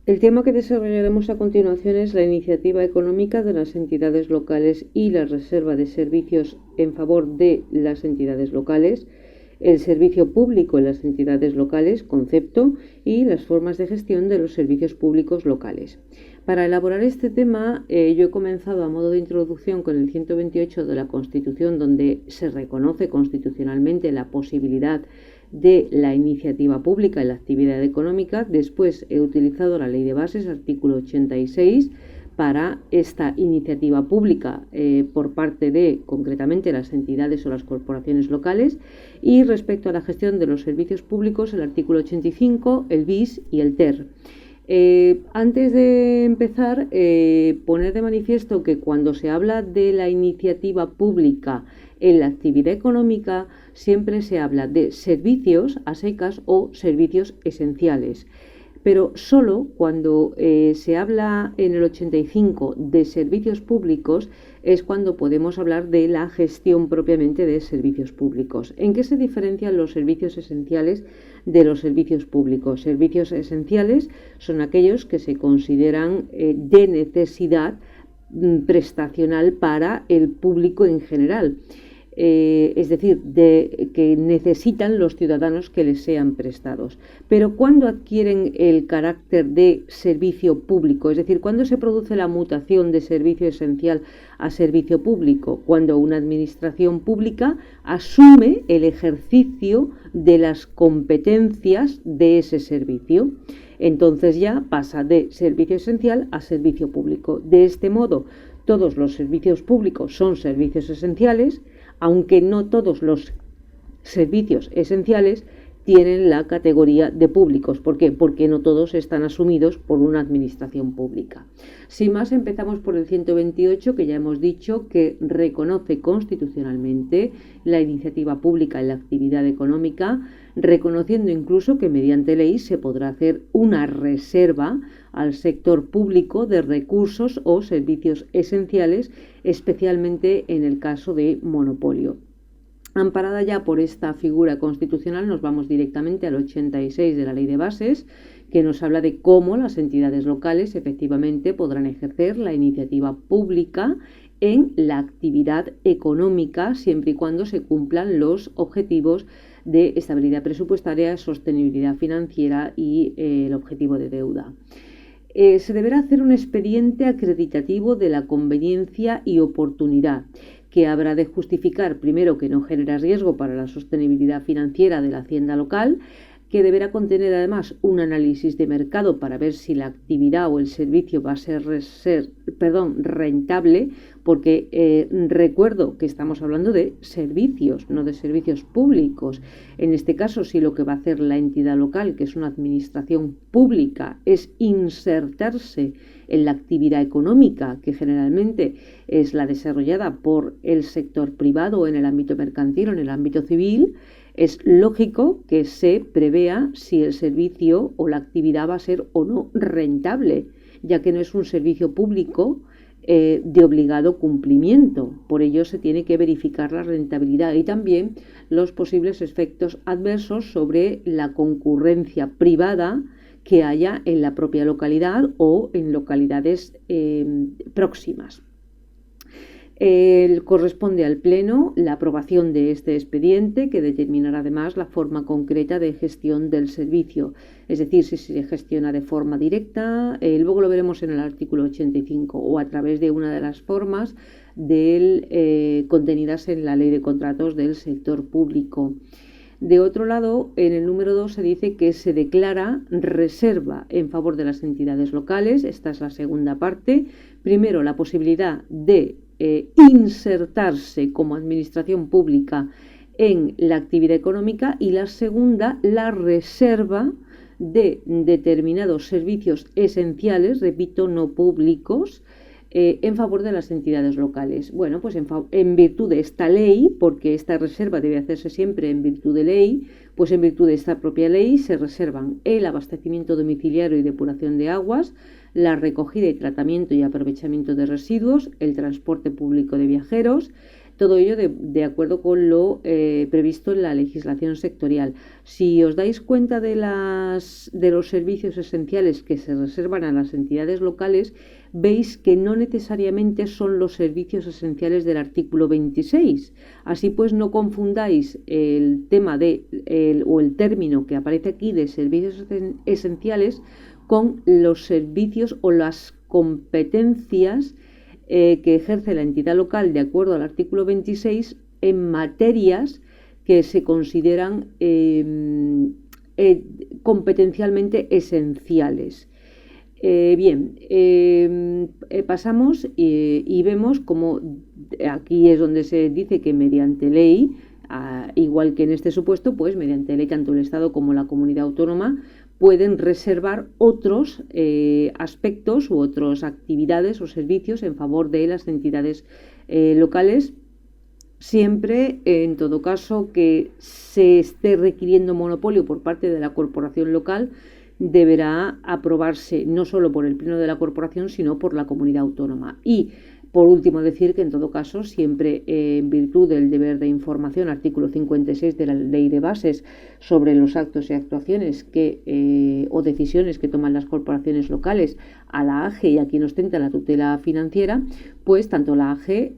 El tema que desarrollaremos a continuación es la iniciativa económica de las entidades locales y la reserva de servicios en favor de las entidades locales, el servicio público en las entidades locales, concepto, y las formas de gestión de los servicios públicos locales. Para elaborar este tema, yo he comenzado a modo de introducción con el 128 de la Constitución, donde se reconoce constitucionalmente la posibilidad de la iniciativa pública en la actividad económica. Después he utilizado la Ley de Bases, artículo 86, para esta iniciativa pública por parte de, concretamente, las entidades o las corporaciones locales. Y respecto a la gestión de los servicios públicos, el artículo 85, el BIS y el TER. Antes de empezar, poner de manifiesto que cuando se habla de la iniciativa pública en la actividad económica, siempre se habla de servicios a secas o servicios esenciales. Pero solo cuando se habla en el 85 de servicios públicos es cuando podemos hablar de la gestión propiamente de servicios públicos. ¿En qué se diferencian los servicios esenciales de los servicios públicos? Servicios esenciales son aquellos que se consideran de necesidad prestacional para el público en general. Es decir, que necesitan los ciudadanos que les sean prestados. Pero ¿cuándo adquieren el carácter de servicio público? Es decir, ¿cuándo se produce la mutación de servicio esencial a servicio público? Cuando una administración pública asume el ejercicio de las competencias de ese servicio. Entonces ya pasa de servicio esencial a servicio público. De este modo, todos los servicios públicos son servicios esenciales, aunque no todos los servicios esenciales tienen la categoría de públicos. ¿Por qué? Porque no todos están asumidos por una administración pública. Sin más, empezamos por el 128, que ya hemos dicho que reconoce constitucionalmente la iniciativa pública en la actividad económica, reconociendo incluso que mediante ley se podrá hacer una reserva al sector público de recursos o servicios esenciales, especialmente en el caso de monopolio. Amparada ya por esta figura constitucional, nos vamos directamente al 86 de la Ley de Bases, que nos habla de cómo las entidades locales efectivamente podrán ejercer la iniciativa pública en la actividad económica, siempre y cuando se cumplan los objetivos de estabilidad presupuestaria, sostenibilidad financiera y el objetivo de deuda. Se deberá hacer un expediente acreditativo de la conveniencia y oportunidad, que habrá de justificar, primero, que no genera riesgo para la sostenibilidad financiera de la hacienda local, que deberá contener además un análisis de mercado para ver si la actividad o el servicio va a ser rentable, porque recuerdo que estamos hablando de servicios, no de servicios públicos. En este caso, si lo que va a hacer la entidad local, que es una administración pública, es insertarse en la actividad económica, que generalmente es la desarrollada por el sector privado en el ámbito mercantil o en el ámbito civil, es lógico que se prevea si el servicio o la actividad va a ser o no rentable, ya que no es un servicio público de obligado cumplimiento. Por ello se tiene que verificar la rentabilidad y también los posibles efectos adversos sobre la concurrencia privada que haya en la propia localidad o en localidades próximas. Corresponde al Pleno la aprobación de este expediente, que determinará además la forma concreta de gestión del servicio, es decir, si se gestiona de forma directa, luego lo veremos en el artículo 85, o a través de una de las formas contenidas en la Ley de Contratos del sector público. De otro lado, en el número 2 se dice que se declara reserva en favor de las entidades locales. Esta es la segunda parte. Primero, la posibilidad de insertarse como administración pública en la actividad económica, y la segunda, la reserva de determinados servicios esenciales, repito, no públicos, en favor de las entidades locales. Bueno, pues en virtud de esta ley, porque esta reserva debe hacerse siempre en virtud de ley, pues en virtud de esta propia ley se reservan el abastecimiento domiciliario y depuración de aguas, la recogida y tratamiento y aprovechamiento de residuos, el transporte público de viajeros, Todo ello de acuerdo con lo previsto en la legislación sectorial. Si os dais cuenta de los servicios esenciales que se reservan a las entidades locales, veis que no necesariamente son los servicios esenciales del artículo 26. Así pues, no confundáis el tema o el término que aparece aquí de servicios esenciales con los servicios o las competencias que ejerce la entidad local de acuerdo al artículo 26 en materias que se consideran competencialmente esenciales. Pasamos y vemos como aquí es donde se dice que mediante ley, igual que en este supuesto, pues mediante ley tanto el Estado como la comunidad autónoma pueden reservar otros aspectos u otras actividades o servicios en favor de las entidades locales, siempre, en todo caso, que se esté requiriendo monopolio por parte de la corporación local, deberá aprobarse no solo por el Pleno de la Corporación, sino por la comunidad autónoma. Y, por último, decir que, en todo caso, siempre en virtud del deber de información, artículo 56 de la Ley de Bases sobre los actos y actuaciones o decisiones que toman las corporaciones locales a la AGE y a quien ostenta la tutela financiera, pues tanto la AGE,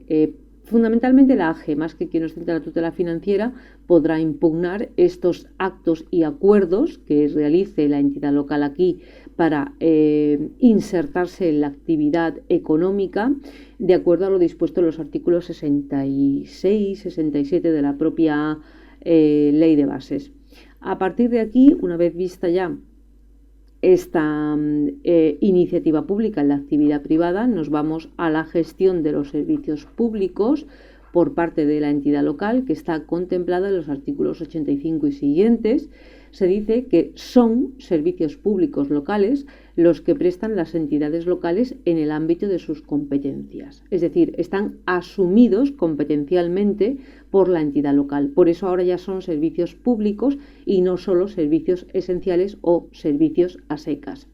fundamentalmente la AGE, más que quien ostenta la tutela financiera, podrá impugnar estos actos y acuerdos que realice la entidad local aquí para insertarse en la actividad económica de acuerdo a lo dispuesto en los artículos 66, 67 de la propia Ley de Bases. A partir de aquí, una vez vista ya esta iniciativa pública en la actividad privada, nos vamos a la gestión de los servicios públicos por parte de la entidad local, que está contemplada en los artículos 85 y siguientes. Se dice que son servicios públicos locales los que prestan las entidades locales en el ámbito de sus competencias. Es decir, están asumidos competencialmente por la entidad local. Por eso ahora ya son servicios públicos y no solo servicios esenciales o servicios a secas.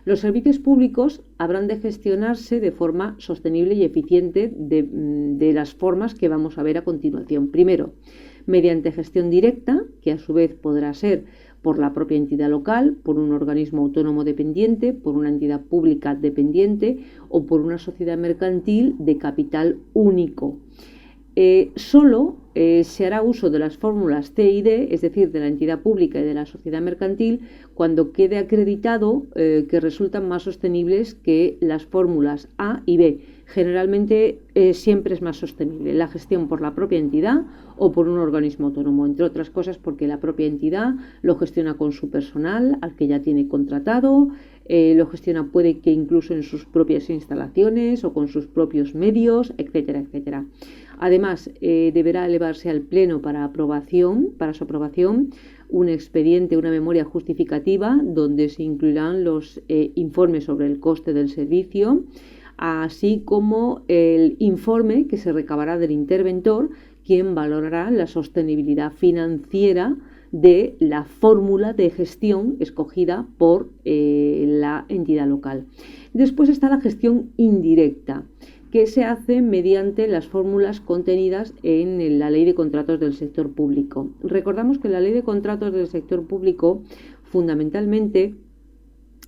Los servicios públicos habrán de gestionarse de forma sostenible y eficiente de las formas que vamos a ver a continuación. Primero, mediante gestión directa, que a su vez podrá ser por la propia entidad local, por un organismo autónomo dependiente, por una entidad pública dependiente o por una sociedad mercantil de capital único. Solo se hará uso de las fórmulas T y D, es decir, de la entidad pública y de la sociedad mercantil, cuando quede acreditado que resultan más sostenibles que las fórmulas A y B. Generalmente siempre es más sostenible la gestión por la propia entidad o por un organismo autónomo, entre otras cosas porque la propia entidad lo gestiona con su personal, al que ya tiene contratado, lo gestiona puede que incluso en sus propias instalaciones o con sus propios medios, etcétera, etcétera. Además, deberá elevarse al Pleno para su aprobación, un expediente, una memoria justificativa, donde se incluirán los informes sobre el coste del servicio, así como el informe que se recabará del interventor, quien valorará la sostenibilidad financiera de la fórmula de gestión escogida por la entidad local. Después está la gestión indirecta, que se hace mediante las fórmulas contenidas en la Ley de Contratos del Sector Público. Recordamos que en la Ley de Contratos del Sector Público fundamentalmente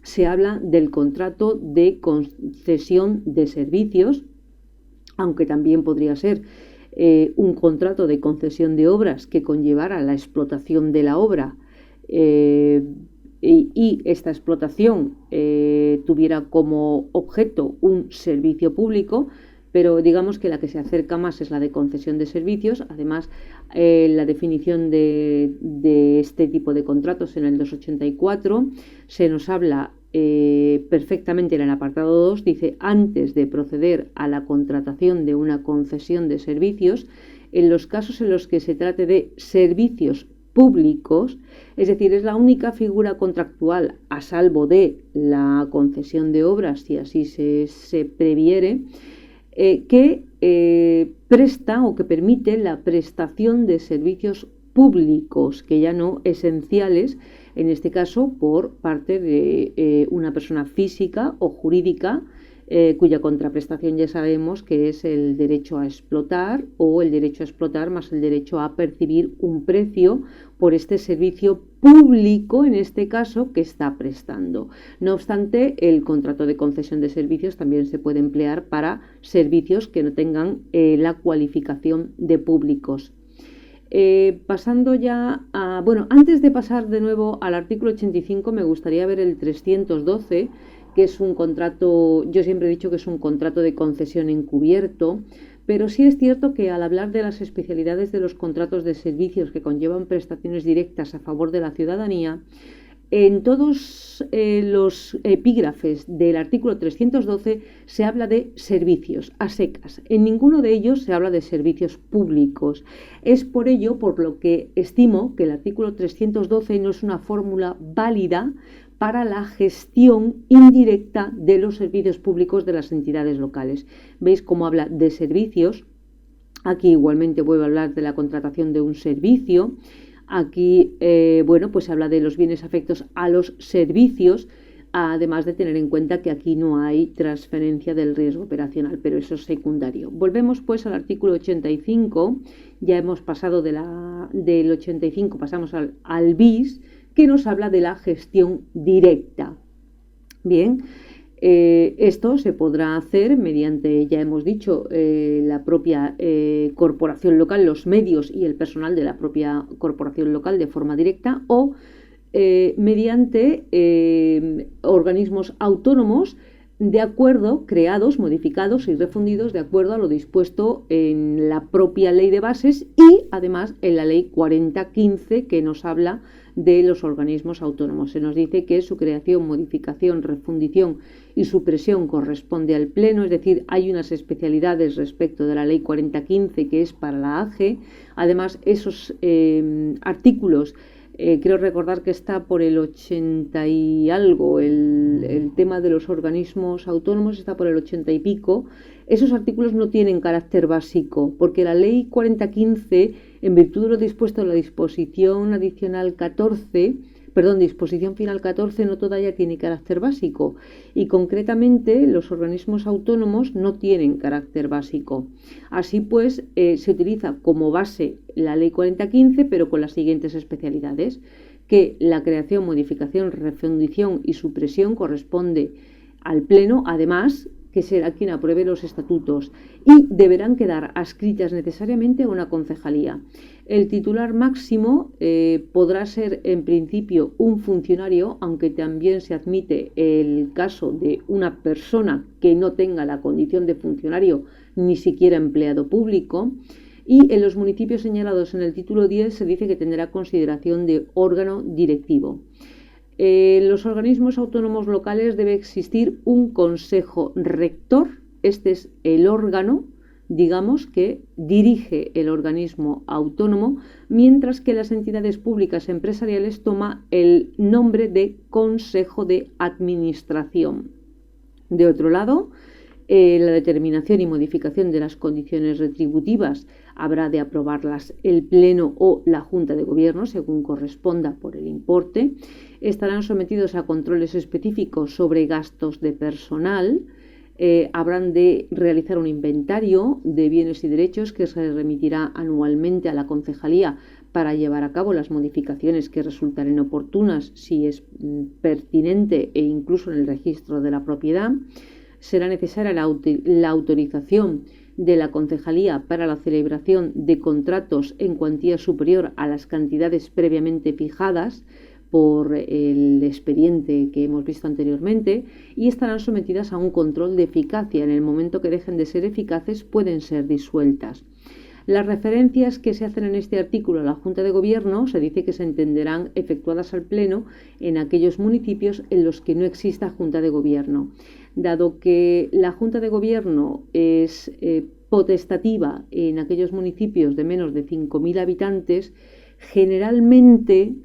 se habla del contrato de concesión de servicios, aunque también podría ser un contrato de concesión de obras que conllevara la explotación de la obra y esta explotación tuviera como objeto un servicio público, pero digamos que la que se acerca más es la de concesión de servicios. Además, la definición de este tipo de contratos en el 284 se nos habla perfectamente en el apartado 2, dice: antes de proceder a la contratación de una concesión de servicios, en los casos en los que se trate de servicios públicos, es decir, es la única figura contractual, a salvo de la concesión de obras, si así se previere, que presta o que permite la prestación de servicios públicos, que ya no esenciales, en este caso por parte de una persona física o jurídica cuya contraprestación ya sabemos que es el derecho a explotar o el derecho a explotar más el derecho a percibir un precio por este servicio público, en este caso, que está prestando. No obstante, el contrato de concesión de servicios también se puede emplear para servicios que no tengan la cualificación de públicos. Pasando ya a... Bueno, antes de pasar de nuevo al artículo 85, me gustaría ver el 312, que es un contrato, yo siempre he dicho que es un contrato de concesión encubierto, pero sí es cierto que al hablar de las especialidades de los contratos de servicios que conllevan prestaciones directas a favor de la ciudadanía, en todos los epígrafes del artículo 312 se habla de servicios a secas. En ninguno de ellos se habla de servicios públicos. Es por ello por lo que estimo que el artículo 312 no es una fórmula válida para la gestión indirecta de los servicios públicos de las entidades locales. ¿Veis cómo habla de servicios? Aquí igualmente vuelvo a hablar de la contratación de un servicio. Aquí, bueno, pues se habla de los bienes afectos a los servicios, además de tener en cuenta que aquí no hay transferencia del riesgo operacional, pero eso es secundario. Volvemos pues al artículo 85, ya hemos pasado del 85, pasamos al bis, que nos habla de la gestión directa. Bien, esto se podrá hacer mediante, ya hemos dicho, la propia corporación local, los medios y el personal de la propia corporación local de forma directa o mediante organismos autónomos de acuerdo, creados, modificados y refundidos de acuerdo a lo dispuesto en la propia ley de bases y además en la ley 4015 que nos habla de los organismos autónomos. Se nos dice que su creación, modificación, refundición y supresión corresponde al Pleno, es decir, hay unas especialidades respecto de la ley 4015 que es para la AGE. Además, esos artículos creo recordar que está por el 80 y algo, el tema de los organismos autónomos está por el 80 y pico. Esos artículos no tienen carácter básico, porque la ley 4015, en virtud de lo dispuesto en la disposición adicional 14, disposición final 14, no toda ella tiene carácter básico y concretamente los organismos autónomos no tienen carácter básico. Así pues, se utiliza como base la ley 4015, pero con las siguientes especialidades, que la creación, modificación, refundición y supresión corresponde al Pleno, además que será quien apruebe los estatutos y deberán quedar adscritas necesariamente a una concejalía. El titular máximo podrá ser en principio un funcionario, aunque también se admite el caso de una persona que no tenga la condición de funcionario ni siquiera empleado público. Y en los municipios señalados en el título 10 se dice que tendrá consideración de órgano directivo. En los organismos autónomos locales debe existir un consejo rector. Este es el órgano, digamos, que dirige el organismo autónomo, mientras que las entidades públicas empresariales toma el nombre de Consejo de Administración. De otro lado, la determinación y modificación de las condiciones retributivas habrá de aprobarlas el Pleno o la Junta de Gobierno, según corresponda por el importe. Estarán sometidos a controles específicos sobre gastos de personal. Habrán de realizar un inventario de bienes y derechos que se remitirá anualmente a la concejalía para llevar a cabo las modificaciones que resultaren oportunas, si es pertinente e incluso en el registro de la propiedad. Será necesaria la autorización de la concejalía para la celebración de contratos en cuantía superior a las cantidades previamente fijadas por el expediente que hemos visto anteriormente y estarán sometidas a un control de eficacia. En el momento que dejen de ser eficaces pueden ser disueltas. Las referencias que se hacen en este artículo a la Junta de Gobierno se dice que se entenderán efectuadas al Pleno en aquellos municipios en los que no exista Junta de Gobierno. Dado que la Junta de Gobierno es potestativa en aquellos municipios de menos de 5.000 habitantes, generalmente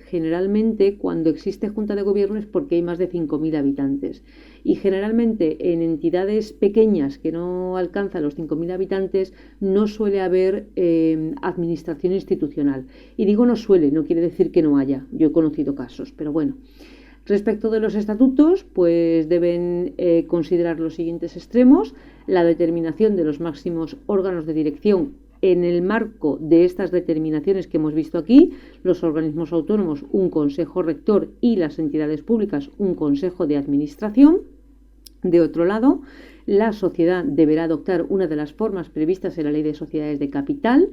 cuando existe Junta de Gobierno es porque hay más de 5.000 habitantes. Y generalmente en entidades pequeñas que no alcanzan los 5.000 habitantes no suele haber administración institucional. Y digo no suele, no quiere decir que no haya. Yo he conocido casos, pero bueno. Respecto de los estatutos, pues deben considerar los siguientes extremos: la determinación de los máximos órganos de dirección. En el marco de estas determinaciones que hemos visto aquí, los organismos autónomos, un consejo rector, y las entidades públicas, un consejo de administración. De otro lado, la sociedad deberá adoptar una de las formas previstas en la Ley de Sociedades de Capital.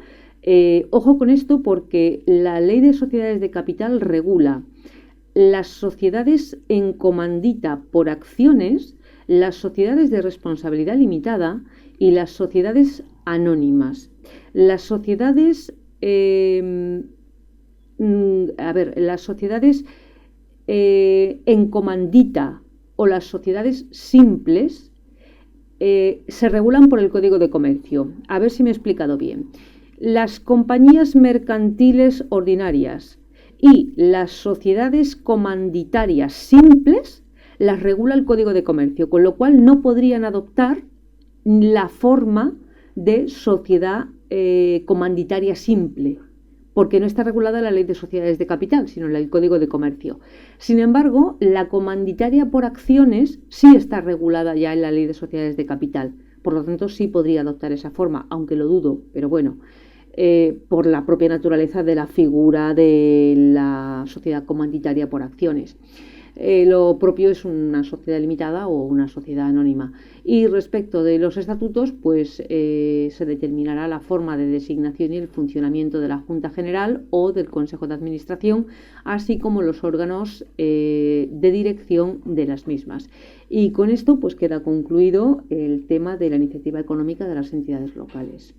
Ojo con esto, porque la Ley de Sociedades de Capital regula las sociedades en comandita por acciones, las sociedades de responsabilidad limitada y las sociedades anónimas. Las sociedades, las sociedades en comandita o las sociedades simples se regulan por el Código de Comercio. A ver si me he explicado bien. Las compañías mercantiles ordinarias y las sociedades comanditarias simples las regula el Código de Comercio, con lo cual no podrían adoptar la forma de sociedad comanditaria simple, porque no está regulada en la Ley de Sociedades de Capital, sino en el Código de Comercio. Sin embargo, la comanditaria por acciones sí está regulada ya en la Ley de Sociedades de Capital. Por lo tanto, sí podría adoptar esa forma, aunque lo dudo, pero bueno, por la propia naturaleza de la figura de la sociedad comanditaria por acciones. Lo propio es una sociedad limitada o una sociedad anónima. Y respecto de los estatutos, pues se determinará la forma de designación y el funcionamiento de la Junta General o del Consejo de Administración, así como los órganos de dirección de las mismas. Y con esto pues queda concluido el tema de la iniciativa económica de las entidades locales.